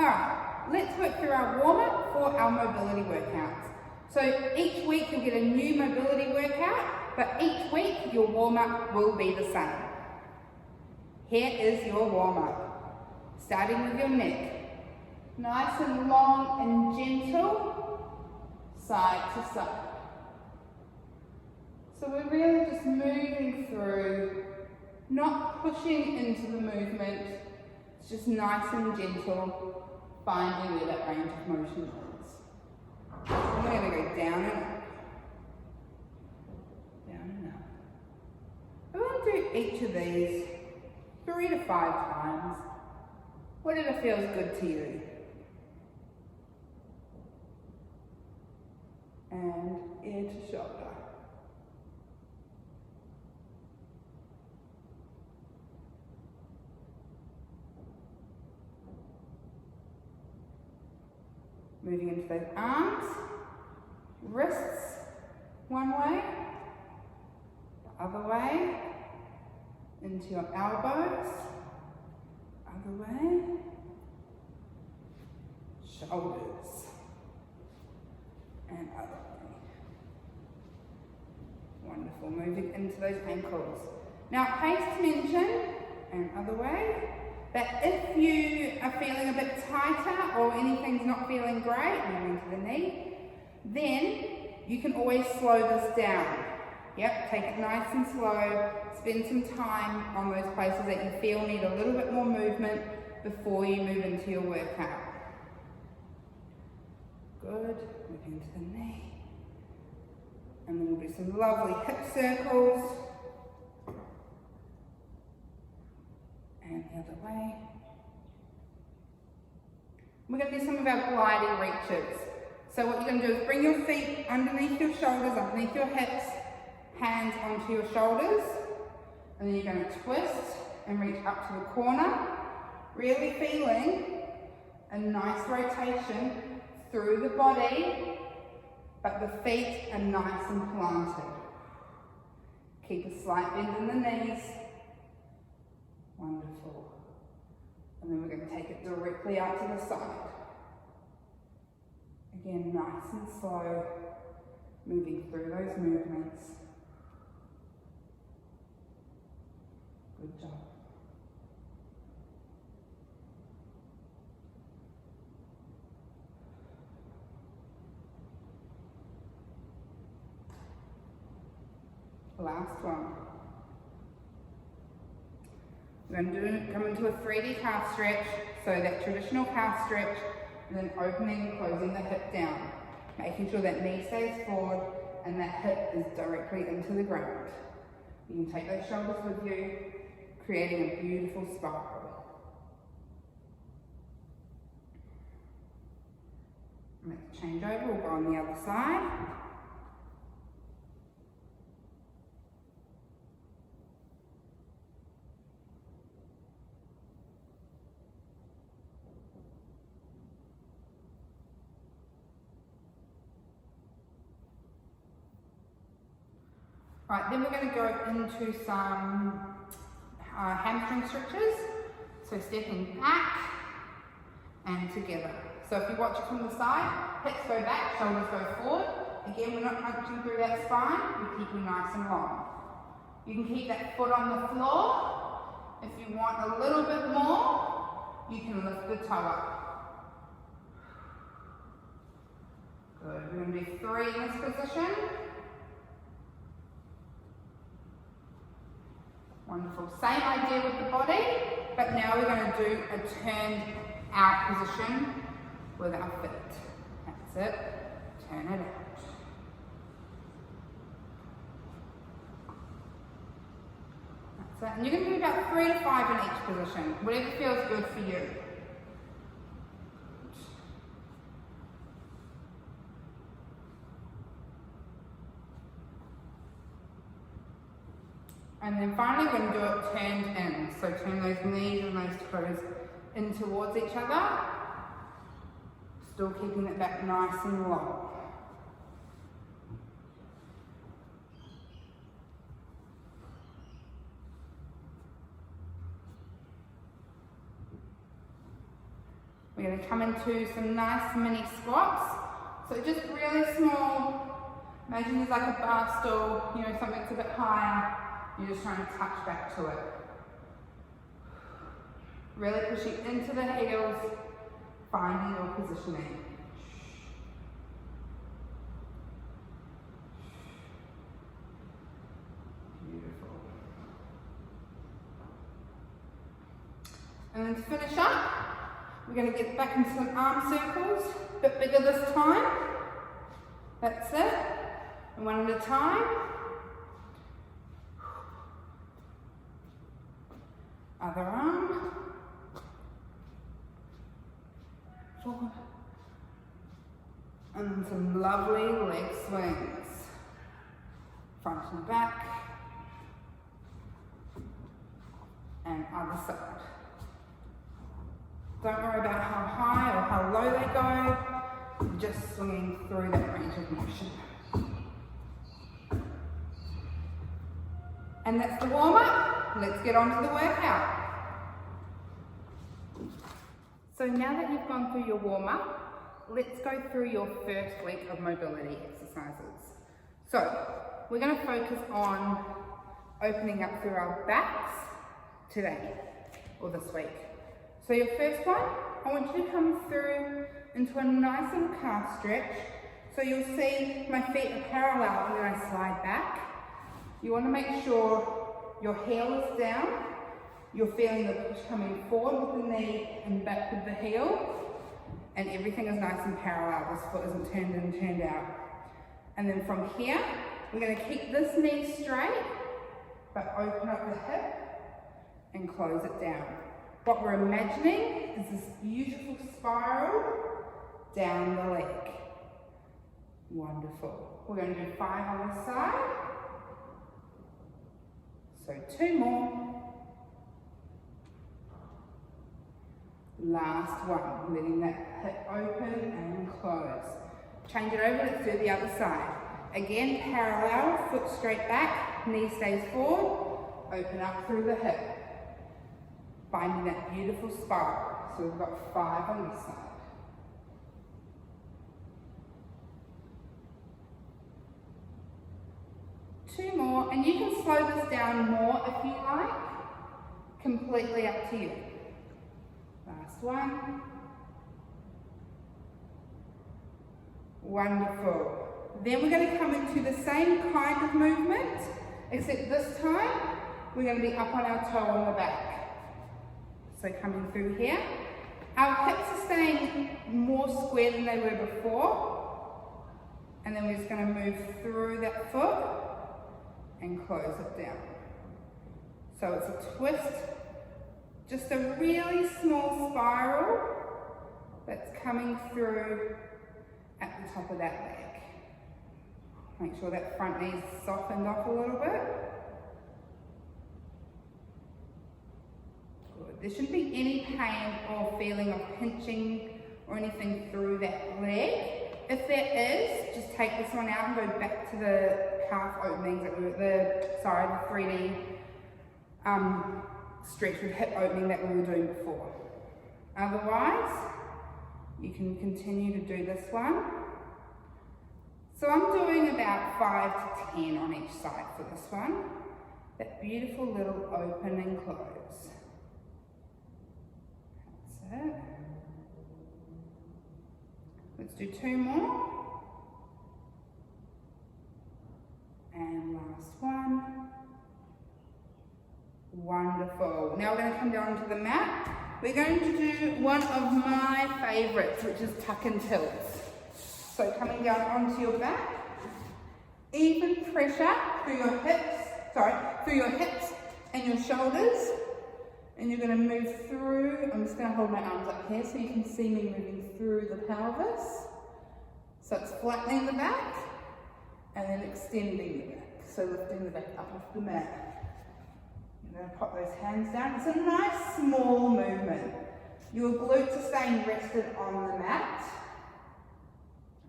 Alright, let's work through our warm-up for our mobility workouts. So each week you'll get a new mobility workout, but each week your warm-up will be the same. Here is your warm-up. Starting with your neck. Nice and long and gentle, side to side. So we're really just moving through, not pushing into the movement. It's just nice and gentle, finding where that range of motion is. And we're going to go down and up. Down and up. And we're going to do each of these 3 to 5 times. Whatever feels good to you. And ear to shoulder. Moving into those arms, wrists, one way, the other way, into your elbows, other way, shoulders, and other way. Wonderful, moving into those ankles. Now pace to mention, and other way. But if you are feeling a bit tighter or anything's not feeling great, moving to the knee, then you can always slow this down. Yep, take it nice and slow, spend some time on those places that you feel need a little bit more movement before you move into your workout. Good, moving to the knee. And then we'll do some lovely hip circles. And the other way. We're going to do some of our gliding reaches. So what you're going to do is bring your feet underneath your shoulders, underneath your hips, hands onto your shoulders, and then you're going to twist and reach up to the corner, really feeling a nice rotation through the body, but the feet are nice and planted. Keep a slight bend in the knees. Wonderful. And then we're going to take it directly out to the side. Again, nice and slow, moving through those movements. Good job. Last one. We're going to come into a 3D calf stretch, so that traditional calf stretch, and then opening and closing the hip down, making sure that knee stays forward and that hip is directly into the ground. You can take those shoulders with you, creating a beautiful spiral. Make a change over, we'll go on the other side. Right, then we're going to go into some hamstring stretches. So stepping back and together. So if you watch it from the side, hips go back, shoulders go forward. Again, we're not punching through that spine, we're keeping nice and long. You can keep that foot on the floor. If you want a little bit more, you can lift the toe up. Good, we're going to do 3 in this position. Wonderful. Same idea with the body, but now we're going to do a turned out position with our feet. That's it. Turn it out. That's it. And you're going to do about 3 to 5 in each position, whatever feels good for you. And then finally we're going to do it turned in. So turn those knees and those toes in towards each other. Still keeping it back nice and long. We're going to come into some nice mini squats. So just really small. Imagine there's like a bar stool, you know, something that's a bit higher. You're just trying to touch back to it. Really pushing into the heels, finding your positioning. Beautiful. And then to finish up, we're going to get back into some arm circles, a bit bigger this time. That's it. And one at a time. Other arm. Forward. And then some lovely leg swings. Front and back. And other side. Don't worry about how high or how low they go, just swinging through that range of motion. And that's the warm up. Let's get on to the workout. So now that you've gone through your warm up, let's go through your first week of mobility exercises. So we're going to focus on opening up through our backs today or this week. So your first one, I want you to come through into a nice little calf stretch. So you'll see my feet are parallel and then I slide back. You want to make sure your heel is down. You're feeling the push coming forward with the knee and back with the heel. And everything is nice and parallel. This foot isn't turned in and turned out. And then from here, we're going to keep this knee straight, but open up the hip and close it down. What we're imagining is this beautiful spiral down the leg. Wonderful. We're going to do 5 on the side. So 2 more. Last one, letting that hip open and close. Change it over, let's do the other side. Again, parallel, foot straight back, knee stays forward, open up through the hip. Finding that beautiful spiral. So we've got 5 on this side. Two more, and you can slow this down more if you like. Completely up to you. Last one. Wonderful. Then we're going to come into the same kind of movement, except this time we're going to be up on our toe on the back. So coming through here, our hips are staying more square than they were before, and then we're just going to move through that foot and close it down. So it's a twist, just a really small spiral that's coming through at the top of that leg. Make sure that front knee is softened off a little bit. There shouldn't be any pain or feeling of pinching or anything through that leg. If there is, just take this one out and go back to the calf openings that we were, the 3D stretch with hip opening that we were doing before. Otherwise, you can continue to do this one. So I'm doing about 5 to 10 on each side for this one. That beautiful little open and close. It. Let's do 2 more. And last one. Wonderful. Now we're going to come down to the mat. We're going to do one of my favourites, which is tuck and tilts. So coming down onto your back, even pressure through your hips and your shoulders. And you're going to move through, I'm just going to hold my arms up here so you can see me moving through the pelvis. So it's flattening the back and then extending the back. So lifting the back up off the mat. You're going to pop those hands down. It's a nice small movement. Your glutes are staying rested on the mat.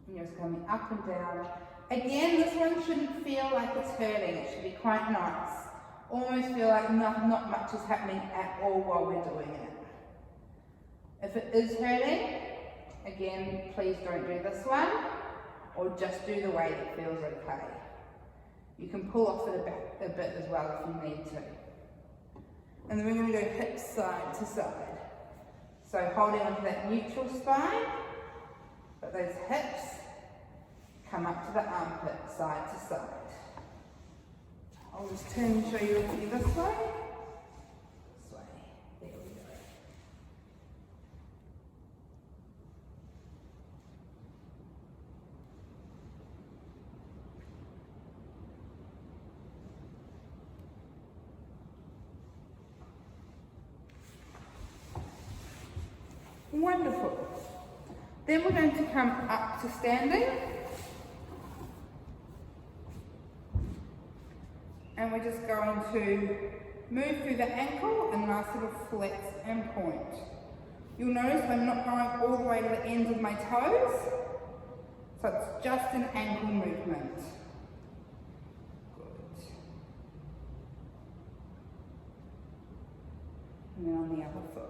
And you're just coming up and down. Again, this one shouldn't feel like it's hurting. It should be quite nice. Almost feel like not much is happening at all while we're doing it. If it is hurting, again, please don't do this one, or just do the way that feels okay. You can pull off it a bit as well if you need to. And then we're going to go hips side to side. So holding onto that neutral spine, but those hips come up to the armpit, side to side. I'll just turn and show you this way. This way. There we go. Wonderful. Then we're going to come up to standing. And we're just going to move through the ankle and nice little flex and point. You'll notice I'm not going all the way to the ends of my toes. So it's just an ankle movement. Good. And then on the other foot.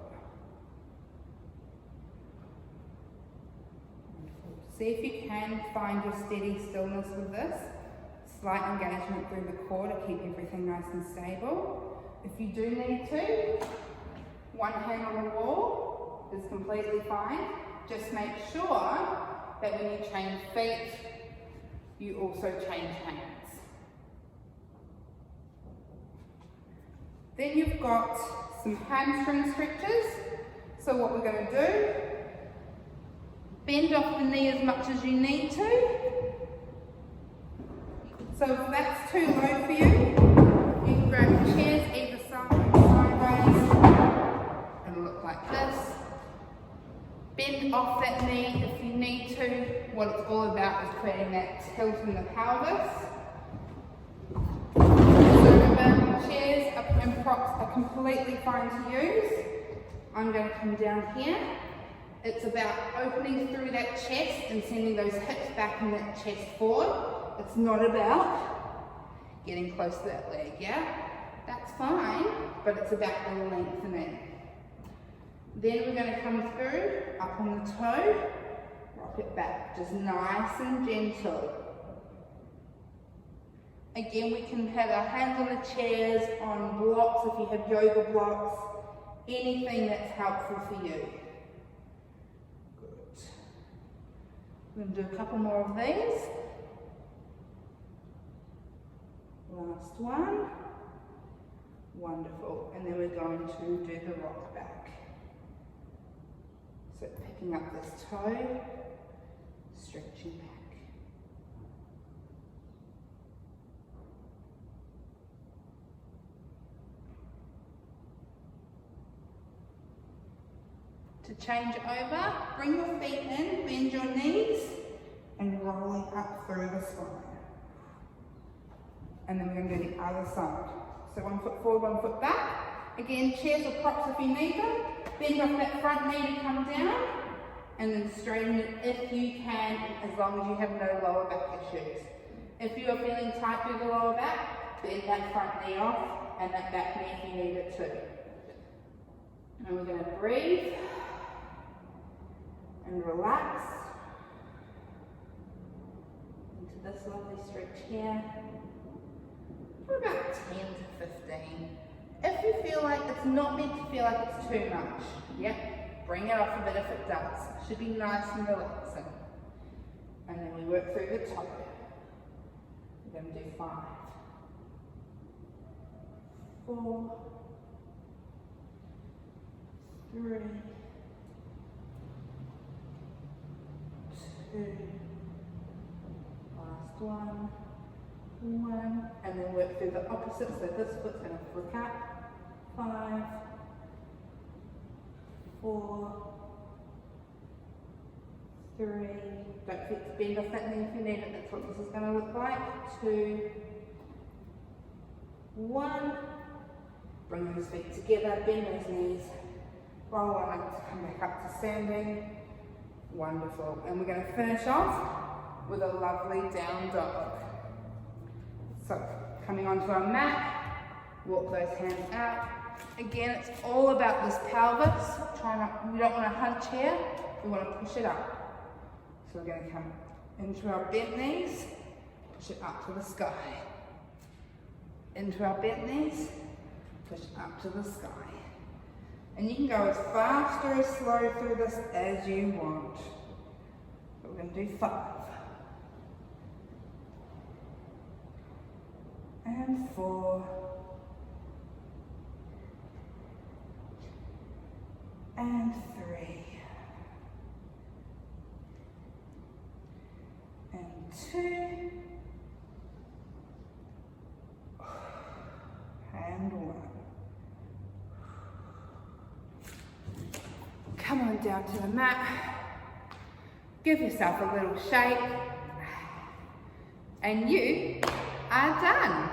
See if you can find your steady stillness with this. Slight engagement through the core to keep everything nice and stable. If you do need to, one hand on the wall is completely fine. Just make sure that when you change feet, you also change hands. Then you've got some hamstring stretches. So what we're going to do, bend off the knee as much as you need to. So if that's too low for you, you can grab the chairs either side, sideways. It'll look like this. Bend off that knee if you need to. What it's all about is creating that tilt in the pelvis. So remember, chairs and props are completely fine to use. I'm going to come down here. It's about opening through that chest and sending those hips back and that chest forward. It's not about getting close to that leg, yeah? That's fine, but it's about the lengthening. Then we're going to come through, up on the toe, rock it back, just nice and gentle. Again, we can have our hands on the chairs, on blocks, if you have yoga blocks, anything that's helpful for you. Good. We're going to do a couple more of these. Last one. Wonderful. And then we're going to do the rock back. So picking up this toe, stretching back. To change over, bring your feet in, bend your knees, and rolling up through the spine. And then we're going to do the other side. So 1 foot forward, 1 foot back. Again, chairs or props if you need them. Bend off that front knee to come down. And then straighten it if you can, as long as you have no lower back issues. If you are feeling tight through the lower back, bend that front knee off and that back knee if you need it too. And we're going to breathe and relax into this lovely stretch here. For about 10 to 15. If you feel like it's not meant to feel like it's too much, yep, bring it off a bit if it does. It should be nice and relaxing. And then we work through the toe. We're going to do 5, 4, 3, 2, last one. 1, and then work through the opposite, so this foot's going to flick up. 5, 4, 3, don't forget to bend off that knee if you need it, that's what this is going to look like. 2, 1, bring those feet together, bend those knees, roll on up to come back up to standing. Wonderful, and we're going to finish off with a lovely down dog. So, coming onto our mat, walk those hands out, again, it's all about this pelvis. We don't want to hunch here, we want to push it up. So we're going to come into our bent knees, push it up to the sky. Into our bent knees, push up to the sky. And you can go as fast or as slow through this as you want. But we're going to do 5. And 4. And 3. And 2. And 1. Come on down to the mat. Give yourself a little shake. And you are done.